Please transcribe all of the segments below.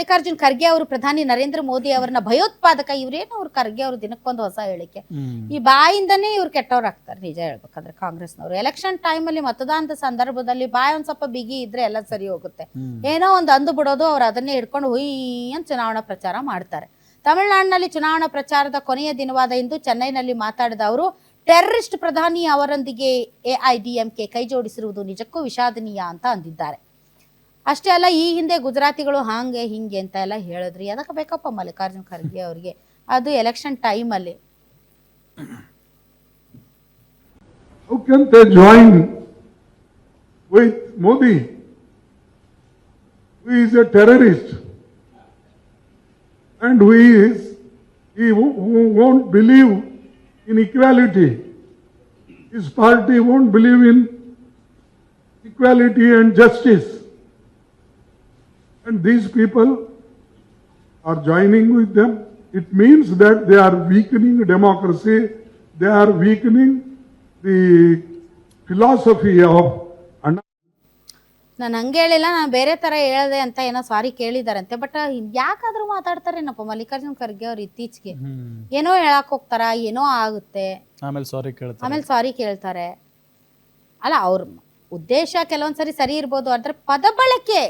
ಮಲ್ಲಿಕಾರ್ಜುನ್ ಖರ್ಗೆ ಅವರು ಪ್ರಧಾನಿ ನರೇಂದ್ರ ಮೋದಿ ಅವರನ್ನ ಭಯೋತ್ಪಾದಕ ಇವ್ರೇನು ಅವ್ರು ಖರ್ಗೆ ಅವರು ದಿನಕ್ಕೊಂದು ಹೊಸ ಹೇಳಿಕೆ, ಈ ಬಾಯಿಂದನೇ ಇವ್ರು ಕೆಟ್ಟವ್ರಾಗ್ತಾರೆ. ನಿಜ ಹೇಳ್ಬೇಕಂದ್ರೆ ಕಾಂಗ್ರೆಸ್ನವರು ಎಲೆಕ್ಷನ್ ಟೈಮಲ್ಲಿ ಮತದಾನದ ಸಂದರ್ಭದಲ್ಲಿ ಬಾಯಿ ಒಂದ್ ಸ್ವಲ್ಪ ಬಿಗಿ ಇದ್ರೆ ಎಲ್ಲ ಸರಿ ಹೋಗುತ್ತೆ. ಏನೋ ಒಂದು ಅಂದು ಬಿಡೋದು, ಅವ್ರು ಅದನ್ನೇ ಹಿಡ್ಕೊಂಡು ಹುಯ್ ಅಂತ ಚುನಾವಣಾ ಪ್ರಚಾರ ಮಾಡ್ತಾರೆ. ತಮಿಳುನಾಡಿನಲ್ಲಿ ಚುನಾವಣಾ ಪ್ರಚಾರದ ಕೊನೆಯ ದಿನವಾದ ಇಂದು ಚೆನ್ನೈನಲ್ಲಿ ಮಾತಾಡಿದ ಅವರು ಟೆರರಿಸ್ಟ್ ಪ್ರಧಾನಿ ಅವರೊಂದಿಗೆ ಎಐಡಿಎಂಕೆ ಕೈ ಜೋಡಿಸಿರುವುದು ನಿಜಕ್ಕೂ ವಿಷಾದನೀಯ ಅಂತ ಅಂದಿದ್ದಾರೆ. ಅಷ್ಟೇ ಅಲ್ಲ, ಈ ಹಿಂದೆ ಗುಜರಾತಿಗಳು ಹಾಂಗೆ ಹಿಂಗೆ ಅಂತ ಎಲ್ಲ ಹೇಳಿದ್ರಿ. ಅದಕ್ಕೆ ಬೇಕಪ್ಪ ಮಲ್ಲಿಕಾರ್ಜುನ್ ಖರ್ಗೆ ಅವ್ರಿಗೆ, ಅದು ಎಲೆಕ್ಷನ್ ಟೈಮಲ್ಲಿ. How can they join with Modi, who is a terrorist and who won't believe in equality. His party won't believe in equality and justice. And these people are joining with them. It means that they are weakening democracy. They are weakening the philosophy of. ನಾನು ಹಂಗೆ ಹೇಳಿಲ್ಲ, ನಾನು ಬೇರೆ ತರ ಹೇಳಿದೆ ಅಂತ ಏನೋ ಸಾರಿ ಕೇಳಿದಾರಂತೆ. But ಯಾಕಾದ್ರೂ ಮಾತಾಡ್ತಾರೇನಪ್ಪ ಮಲ್ಲಿಕಾರ್ಜುನ್ ಖರ್ಗೆ ಅವ್ರು ಇತ್ತೀಚೆಗೆ. ಏನೋ ಹೇಳಕ್ ಹೋಗ್ತಾರ, ಏನೋ ಆಗುತ್ತೆ, ಆಮೇಲೆ ಸಾರಿ ಕೇಳ್ತಾರೆ. ಅಲ್ಲ, ಅವ್ರ ಉದ್ದೇಶ ಕೆಲವೊಂದ್ಸರಿ ಸರಿ ಇರ್ಬೋದು, ಆದ್ರೆ ಪದ ಬಳಕೆ,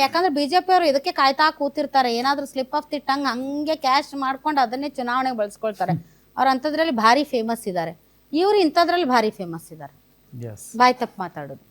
ಯಾಕಂದ್ರೆ ಬಿಜೆಪಿ ಅವರು ಇದಕ್ಕೆ ಕಾಯ್ತಾ ಕೂತಿರ್ತಾರೆ. ಏನಾದ್ರೂ ಸ್ಲಿಪ್ ಆಫ್ ದಿ ಟಂಗ್ ಹಂಗೆ ಕ್ಯಾಶ್ ಮಾಡ್ಕೊಂಡು ಅದನ್ನೇ ಚುನಾವಣೆಗೆ ಬಳಸ್ಕೊಳ್ತಾರೆ. ಅವ್ರು ಅಂಥದ್ರಲ್ಲಿ ಭಾರಿ ಫೇಮಸ್ ಇದ್ದಾರೆ, ಇವ್ರು ಇಂಥದ್ರಲ್ಲಿ ಭಾರಿ ಫೇಮಸ್ ಇದ್ದಾರೆ, ಬಾಯ್ ತಪ್ಪು ಮಾತಾಡೋದು.